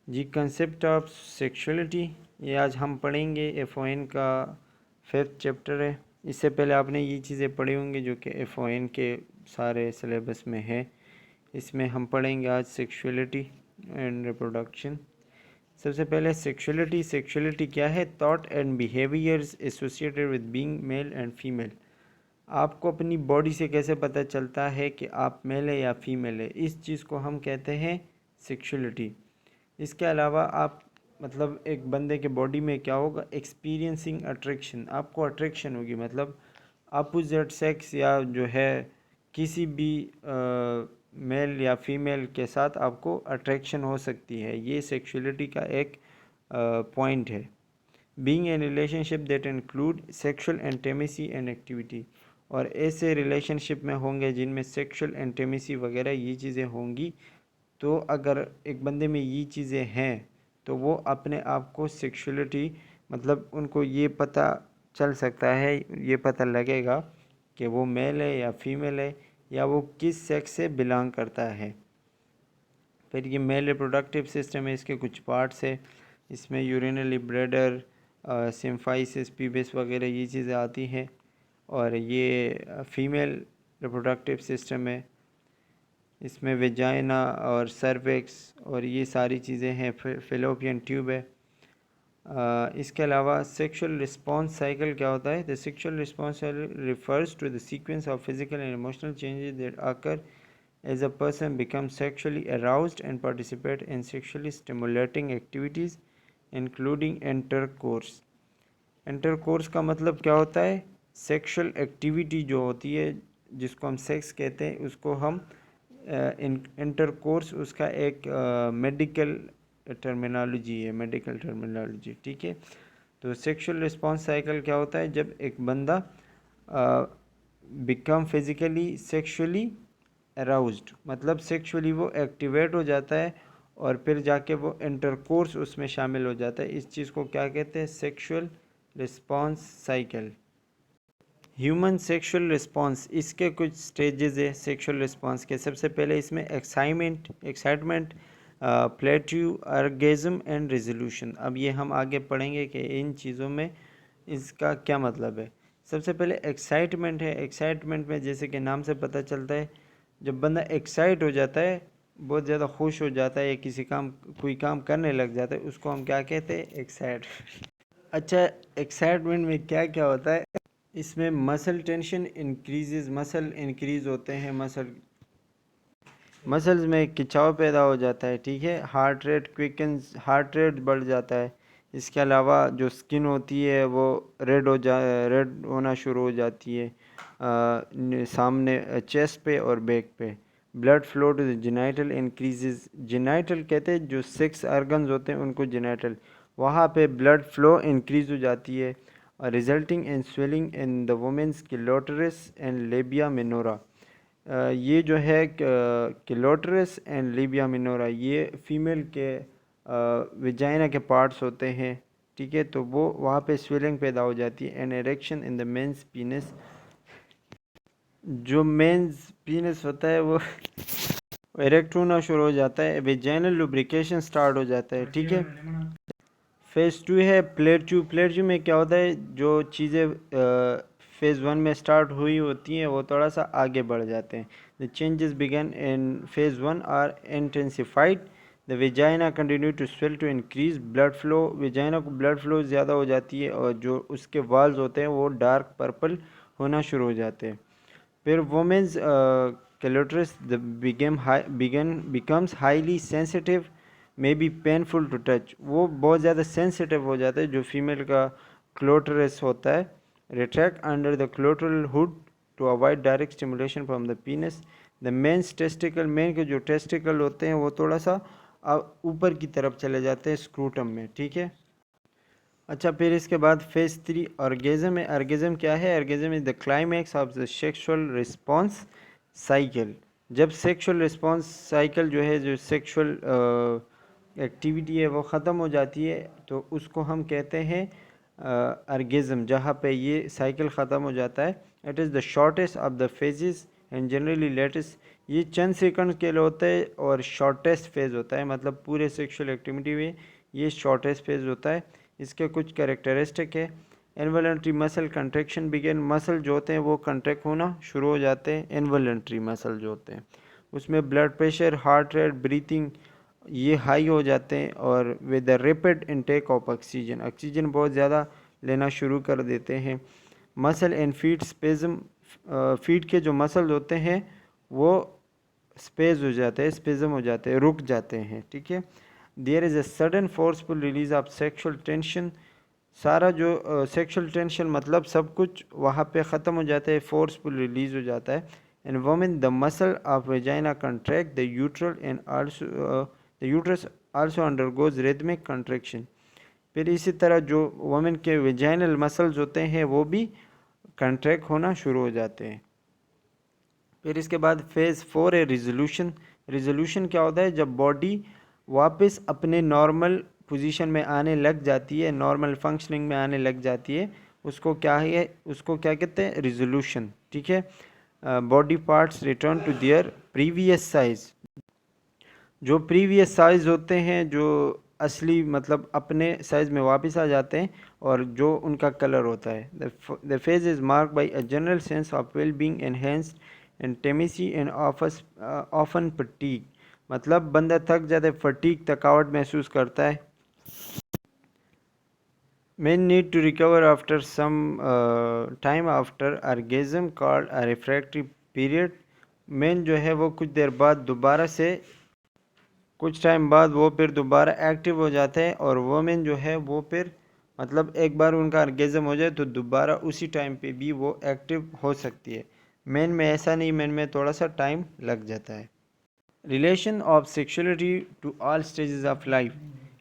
Ji concept of sexuality, ये आज हम पढ़ेंगे। FON का 5th चैप्टर है। इससे पहले आपने ये चीज़ें पढ़ी होंगी जो कि FON के सारे सिलेबस में है। इसमें हम पढ़ेंगे आज सेक्सुअलिटी एंड रिप्रोडक्शन। सबसे पहले सेक्सुअलिटी क्या है? Thought and behaviours associated with being male and female. आपको अपनी बॉडी से कैसे पता चलता है कि आप मेल है या फीमेल है, इस चीज़ को हम कहते हैं सेक्सुअलिटी। इसके अलावा आप मतलब एक बंदे के बॉडी में क्या होगा? एक्सपीरियंसिंग अट्रैक्शन, आपको अट्रैक्शन होगी, मतलब अपोजिट सेक्स या जो है किसी भी मेल या फीमेल के साथ आपको अट्रैक्शन हो सकती है। ये सेक्सुअलिटी का एक पॉइंट है। Being in relationship that include sexual intimacy and activity, और ऐसे रिलेशनशिप में होंगे जिनमें सेक्सुअल इंटीमेसी वगैरह ये चीज़ें होंगी। तो अगर एक बंदे में ये चीज़ें हैं तो वो अपने आप को सेक्सुअलिटी, मतलब उनको ये पता चल सकता है, ये पता लगेगा कि वो मेल है या फीमेल है या वो किस सेक्स से बिलोंग करता है। फिर ये मेल रिप्रोडक्टिव सिस्टम है, इसके कुछ पार्ट्स है। इसमें यूरिनरी ब्लैडर, सिम्फाइसिस, पीबीएस वगैरह ये चीज़ें आती हैं। और ये फीमेल रिप्रोडक्टिव सिस्टम है, इसमें वेजाइना और सर्विक्स और ये सारी चीज़ें हैं। फेलोपियन ट्यूब है। इसके अलावा सेक्सुअल रिस्पॉन्स साइकिल क्या होता है? The sexual response refers to the sequence of physical and emotional changes that occur as a person becomes sexually aroused and participate in sexually stimulating activities including intercourse। Intercourse का मतलब क्या होता है? Sexual activity जो होती है जिसको हम सेक्स कहते हैं उसको हम इंटरकोर्स, उसका एक मेडिकल टर्मिनोलॉजी है, मेडिकल टर्मिनोलॉजी, ठीक है। तो सेक्सुअल रिस्पॉन्स साइकिल क्या होता है? जब एक बंदा बिकम फिजिकली सेक्सुअली अराउज्ड, मतलब सेक्सुअली वो एक्टिवेट हो जाता है और फिर जाके वो इंटरकोर्स उसमें शामिल हो जाता है। इस चीज़ को क्या कहते हैं? Sexual response cycle. Human sexual response, इसके कुछ स्टेजेस है सेक्सुअल रिस्पॉन्स के। सबसे पहले इसमें excitement, plateau, orgasm and resolution. अब ये हम आगे पढ़ेंगे कि इन चीज़ों में इसका क्या मतलब है। सबसे पहले एक्साइटमेंट है। एक्साइटमेंट में जैसे कि नाम से पता चलता है, जब बंदा एक्साइट हो जाता है, बहुत ज़्यादा खुश हो जाता है या कोई काम करने लग जाता है, उसको हम क्या कहते हैं? एक्साइट। अच्छा, एक्साइटमेंट में क्या क्या होता है? इसमें muscle tension increases, muscle increase होते हैं, मसल्स में खिंचाव पैदा हो जाता है, ठीक है। Heart rate quickens, heart rate बढ़ जाता है। इसके अलावा जो स्किन होती है वो रेड होना शुरू हो जाती है सामने चेस्ट पे और बैक पे। Blood flow to the genital increases, genital कहते हैं जो 6 ऑर्गन्स होते हैं उनको जेनाइटल, वहाँ पे ब्लड फ्लो इंक्रीज हो जाती है, resulting in swelling in the women's clitoris and labia minora. ये जो है क्लोटरिस एंड लेबिया मिनोरा, ये फीमेल के विजाइना के पार्ट्स होते हैं, ठीक है। तो वो वहाँ पे स्वेलिंग पैदा हो जाती है। And erection in the men's penis, जो मेंस पीनस होता है वो एरेक्ट होना शुरू हो जाता है। विजाइनल लुब्रिकेशन स्टार्ट हो जाता है, ठीक है। फेज़ 2 है प्लेट्यू। प्लेट्यू में क्या होता है? जो चीज़ें फेज़ 1 में स्टार्ट हुई होती हैं वो थोड़ा सा आगे बढ़ जाते हैं। The changes begin in phase 1 are intensified, the vagina continue to swell to increase blood flow. Vagina को ब्लड फ्लो ज़्यादा हो जाती है और जो उसके वाल्स होते हैं वो डार्क पर्पल होना शुरू हो जाते हैं। फिर women's clitoris becomes highly sensitive, may be painful to touch, वो बहुत ज़्यादा सेंसिटिव हो जाता है जो फीमेल का क्लोटरिस होता है। Retract under the clitoral hood to avoid direct stimulation from the penis. The men's testicle, men के जो टेस्टिकल होते हैं वो थोड़ा सा ऊपर की तरफ चले जाते हैं स्क्रूटम में, ठीक है। अच्छा, फिर इसके बाद फेज़ 3 ऑर्गेज़म है। ऑर्गेज़म क्या है? Orgasm is the climax of the sexual response cycle. जब सेक्सुअल रिस्पॉन्स साइकिल जो है, जो सेक्सुअल एक्टिविटी है वो ख़त्म हो जाती है तो उसको हम कहते हैं ऑर्गेज़म, जहाँ पे ये साइकिल ख़त्म हो जाता है। It is the shortest of the phases and generally latest ये चंद सेकंड के लिए होता है और शॉर्टेस्ट फेज़ होता है, मतलब पूरे सेक्सुअल एक्टिविटी में ये शॉर्टेस्ट फेज़ होता है। इसके कुछ कैरेक्टरिस्टिक है। Involuntary muscle contraction begin, muscle जो होते हैं वो कंट्रैक्ट होना शुरू हो जाते हैं। इनवॉलंटरी मसल जो होते हैं उसमें blood pressure, heart rate, breathing ये हाई हो जाते हैं और with the rapid intake of oxygen, oxygen बहुत ज़्यादा लेना शुरू कर देते हैं। मसल एंड फीट स्पेज़म, फीट के जो मसल होते हैं वो स्पेस हो जाते हैं, स्पेज़म हो जाते हैं, रुक जाते हैं, ठीक है। There is a sudden forceful release of sexual tension, सारा जो सेक्शुअल टेंशन मतलब सब कुछ वहाँ पे ख़त्म हो जाता है, फोर्सफुल रिलीज हो जाता है। And women the muscle of vagina contract the urethral and also the uterus also undergoes rhythmic contraction. फिर इसी तरह जो वोमेन के वेजाइनल मसल्स होते हैं वो भी कंट्रैक्ट होना शुरू हो जाते हैं। फिर इसके बाद फेज़ 4 है रिजोल्यूशन। रिजोल्यूशन क्या होता है? जब बॉडी वापस अपने नॉर्मल पोजीशन में आने लग जाती है, नॉर्मल फंक्शनिंग में आने लग जाती है, उसको क्या है, उसको क्या कहते हैं? रिजोल्यूशन, ठीक है। Body parts return to their previous size, जो प्रीवियस साइज होते हैं, जो असली मतलब अपने साइज में वापस आ जाते हैं और जो उनका कलर होता है। The phase is mark by a general sense of well being enhanced intimacy and often fatigue, मतलब बंदा थक जाता है, फटीग थकावट महसूस करता है। Men need to recover after some time after orgasm called a refractory period। men जो है वो कुछ देर बाद दोबारा से, कुछ टाइम बाद वो फिर दोबारा एक्टिव हो जाते हैं और वोमेन जो है वो फिर मतलब एक बार उनका ऑर्गेज़म हो जाए तो दोबारा उसी टाइम पे भी वो एक्टिव हो सकती है। मेन में ऐसा नहीं, मेन में थोड़ा सा टाइम लग जाता है। Relation of sexuality to all stages of life.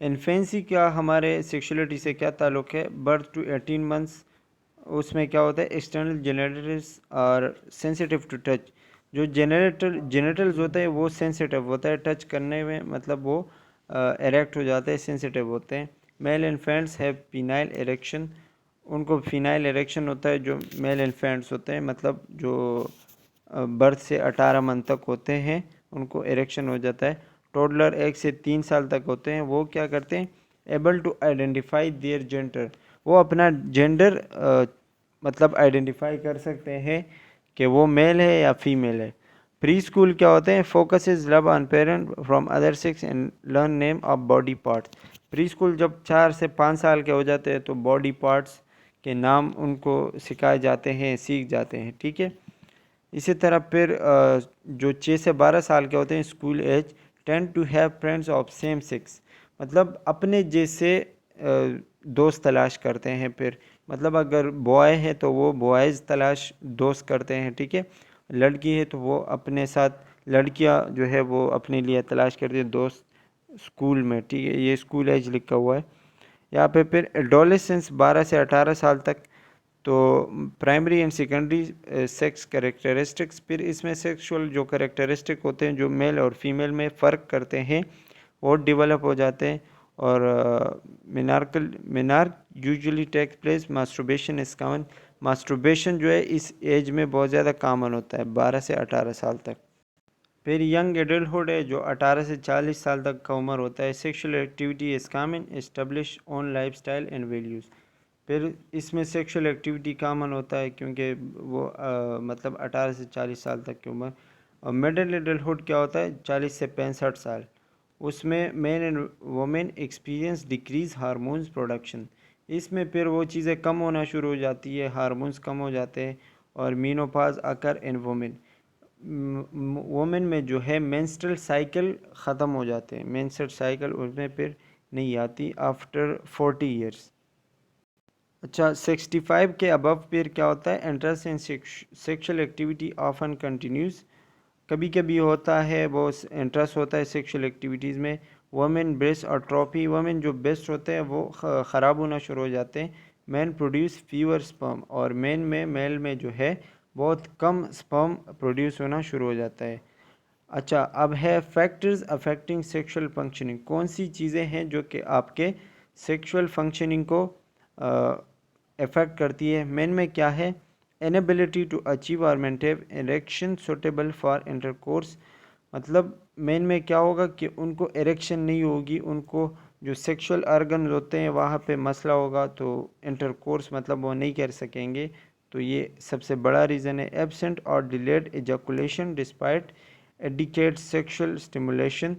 Infancy का हमारे सेक्सुअलिटी से क्या ताल्लुक़ है? बर्थ टू 18 मंथ्स, उसमें क्या होता है? एक्सटर्नल जेनेटल्स और सेंसिटिव टू टच, जो जेनेटल्स होते हैं वो सेंसिटिव होता है टच करने में, मतलब वो एरेक्ट हो जाते हैं, सेंसिटिव होते हैं। Male infants have penile erection, उनको फिनाइल एरेक्शन होता है जो मेल इन्फेंट्स होते हैं, मतलब जो बर्थ से 18 मंथ तक होते हैं उनको एरेक्शन हो जाता है। टोडलर 1 से 3 साल तक होते हैं, वो क्या करते हैं? Able to identify their gender, वो अपना जेंडर मतलब आइडेंटिफाई कर सकते हैं कि वो मेल है या फीमेल है। प्री स्कूल क्या होते हैं? Focus is love on parent from other sex and learn name of body parts. Pre school जब 4 से 5 साल के हो जाते हैं तो बॉडी पार्ट्स के नाम उनको सिखाए जाते हैं, सीख जाते हैं, ठीक है। इसी तरह फिर जो 6 से 12 साल के होते हैं school age, tend to have friends of same sex, मतलब अपने जैसे दोस्त तलाश करते हैं। फिर मतलब अगर बॉय है तो वो बॉयज़ तलाश दोस्त करते हैं, ठीक है। लड़की है तो वो अपने साथ, लड़कियां जो है वो अपने लिए तलाश करती है दोस्त स्कूल में, ठीक है। ये स्कूल एज लिखा हुआ है यहाँ पे। फिर एडोलेसेंस 12 से 18 साल तक, तो primary and secondary sex characteristics, फिर इसमें सेक्सुअल जो कैरेक्टरिस्टिक होते हैं जो मेल और फीमेल में फ़र्क करते हैं वो डेवलप हो जाते हैं। और menarche usually takes place, masturbation is common, masturbation जो है इस एज में बहुत ज़्यादा कॉमन होता है 12 से 18 साल तक। फिर यंग एडल्टहुड है जो 18 से 40 साल तक का उम्र होता है। Sexual activity is common, establish on lifestyle and values, फिर इसमें सेक्सुअल एक्टिविटी कॉमन होता है क्योंकि वो मतलब 18 से 40 साल तक की उम्र। और मिडिल एडल्टहुड क्या होता है? 40 से 65 साल, उसमें main and women experience decrease hormones production, इसमें फिर वो चीज़ें कम होना शुरू हो जाती है, हार्मोन्स कम हो जाते हैं। और मीनोपाज अकर इन वुमेन, वुमेन में जो है मेंस्ट्रुअल साइकिल ख़त्म हो जाते हैं, मेंस्ट्रुअल साइकिल उसमें फिर नहीं आती आफ्टर 40 ईयर्स। अच्छा, 65 के अबव फिर क्या होता है? Interest in sexual activity often continues, कभी कभी होता है वो इंटरेस्ट होता है सेक्सुअल एक्टिविटीज़ में। वुमेन ब्रेस्ट और ट्रॉफी, वुमेन जो ब्रेस्ट होते हैं वो ख़राब होना शुरू हो जाते हैं। मैन प्रोड्यूस फीवर स्पर्म, और मेन में मेल में जो है बहुत कम स्पर्म प्रोड्यूस होना शुरू हो जाता है। अच्छा, अब है फैक्टर्स अफेक्टिंग सेक्सुअल फंक्शनिंग, कौन सी चीज़ें हैं जो कि आपके सेक्सुअल फंक्शनिंग को अफेक्ट करती है। मेन में क्या है? इनएबिलिटी टू अचीव और maintain erection suitable for intercourse, मतलब मेन में क्या होगा कि उनको इरेक्शन नहीं होगी, उनको जो सेक्सुअल ऑर्गन होते हैं वहाँ पे मसला होगा, तो इंटरकोर्स मतलब वो नहीं कर सकेंगे। तो ये सबसे बड़ा रीज़न है। एब्सेंट और delayed ejaculation despite adequate sexual stimulation,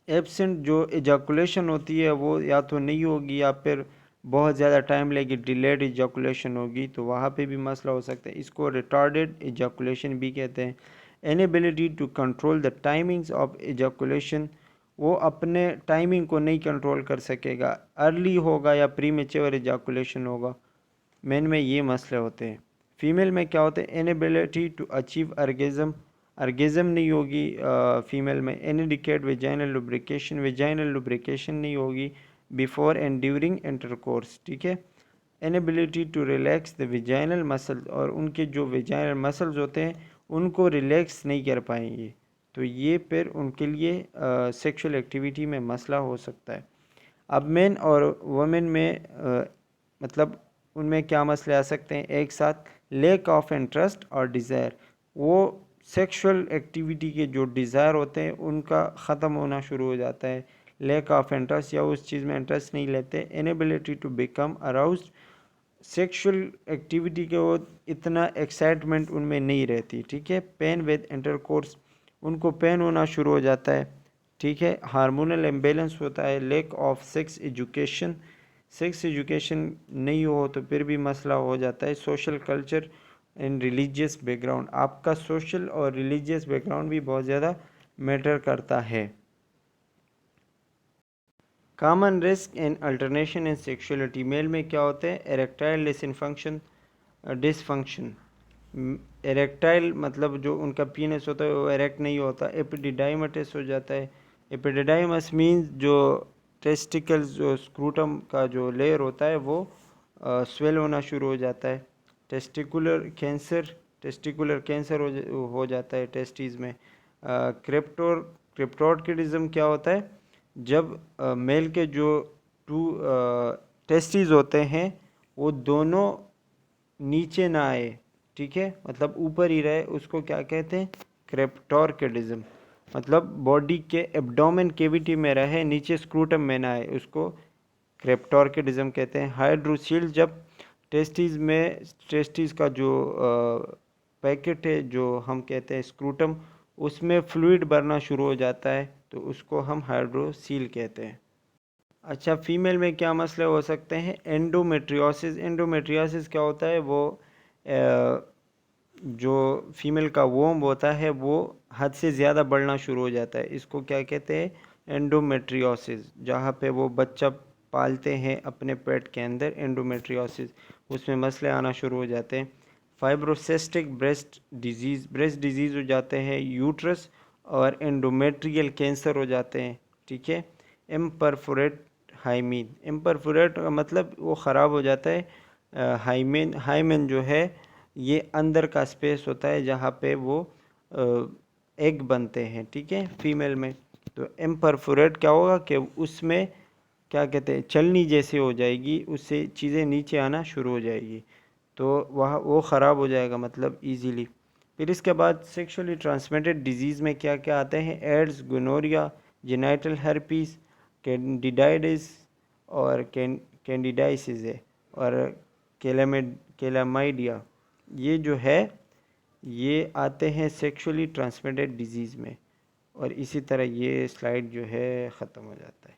absent जो एजैकुलेशन होती है वो या तो नहीं होगी या फिर बहुत ज़्यादा टाइम लेगी, डिलेड एजैकुलेशन होगी, तो वहाँ पे भी मसला हो सकता है। इसको रिटार्डेड एजैकुलेशन भी कहते हैं। Inability to control the timings of ejaculation, वो अपने टाइमिंग को नहीं कंट्रोल कर सकेगा, अर्ली होगा या प्रीमेच्योर एजैकुलेशन होगा, मेन में ये मसले होते हैं। फीमेल में क्या होते हैं, inability to achieve orgasm, orgasm नहीं होगी फीमेल में। Inadequate vaginal lubrication, vaginal lubrication नहीं होगी बिफोर एंड ड्यूरिंग इंटरकोर्स, ठीक है। Inability to relax the vaginal muscles, और उनके जो वेजाइनल मसल्स होते हैं उनको रिलैक्स नहीं कर पाएंगे, तो ये फिर उनके लिए सेक्सुअल एक्टिविटी में मसला हो सकता है। अब मेन और वुमेन में मतलब उनमें क्या मसले आ सकते हैं एक साथ, लैक ऑफ इंटरेस्ट और डिज़ायर, वो सेक्सुअल एक्टिविटी के जो डिज़ायर होते हैं उनका ख़त्म होना शुरू हो जाता है, लैक ऑफ इंटरेस्ट या उस चीज़ में इंटरेस्ट नहीं लेते। Inability to become aroused, sexual activity के वो इतना एक्साइटमेंट उनमें नहीं रहती, ठीक है। पेन विद इंटरकोर्स, उनको पेन होना शुरू हो जाता है, ठीक है। हार्मोनल इम्बेलेंस होता है। Lack of sex education, sex education नहीं हो तो फिर भी मसला हो जाता है। Social culture and religious background, आपका सोशल और रिलीजियस बैकग्राउंड भी बहुत ज़्यादा मैटर करता है। Common risk and alternation in sexuality, male में क्या होते हैं, एरेक्टाइल डिसफंक्शन, डिसफंक्शन, एरेक्टाइल मतलब जो उनका पीनस होता है वो एरेक्ट नहीं होता, एपिडिडाइमटिस हो जाता है। एपिडिडाइमस मीन्स जो टेस्टिकल्स, जो स्क्रूटम का जो लेयर होता है वो स्वेल होना शुरू हो जाता है। टेस्टिकुलर कैंसर, टेस्टिकुलर कैंसर हो जाता है टेस्टिस में। क्रिप्टोर्किडिज्म क्या होता है, जब मेल के जो टू टेस्टिस होते हैं वो दोनों नीचे ना आए, ठीक है, मतलब ऊपर ही रहे, उसको क्या कहते हैं, क्रेप्टोर्किडिज्म, मतलब बॉडी के एब्डोमेन केविटी में रहे, नीचे स्क्रूटम में ना आए, उसको क्रेप्टोर्किडिज्म कहते हैं। हाइड्रोसील, जब टेस्टिस में, टेस्टिस का जो पैकेट है जो हम कहते हैं स्क्रूटम, उसमें फ्लूइड भरना शुरू हो जाता है, तो उसको हम हाइड्रोसील कहते हैं। अच्छा, फीमेल में क्या मसले हो सकते हैं, एंडोमेट्रियोसिस, एंडोमेट्रियोसिस क्या होता है, वो जो फीमेल का वोम होता है वो हद से ज़्यादा बढ़ना शुरू हो जाता है, इसको क्या कहते हैं, एंडोमेट्रियोसिस। जहाँ पे वो बच्चा पालते हैं अपने पेट के अंदर, एंडोमेट्रियोसिस, उसमें मसले आना शुरू हो जाते हैं। Fibrocystic breast disease, breast disease हो जाते हैं, यूट्रस और एंडोमेट्रियल कैंसर हो जाते हैं, ठीक है। इम्परफोरेट हाइमीन, इम्परफोरेट मतलब वो ख़राब हो जाता है। हाइमेन, हाइमेन जो है ये अंदर का स्पेस होता है जहाँ पे वो एग बनते हैं, ठीक है, फीमेल में। तो इम्परफोरेट क्या होगा कि उसमें क्या कहते हैं, चलनी जैसे हो जाएगी, उससे चीज़ें नीचे आना शुरू हो जाएगी, तो वह वो ख़राब हो जाएगा मतलब इजीली। फिर इसके बाद सेक्सुअली ट्रांसमिटेड डिजीज़ में क्या क्या आते हैं, एड्स, गोनोरिया, जेनाइटल हर्पीस, कैंडिडाइटिस और कैंडिडाइसिस है, और कैलामाइडिया, ये जो है ये आते हैं सेक्सुअली ट्रांसमिटेड डिजीज़ में। और इसी तरह ये स्लाइड जो है ख़त्म हो जाता है।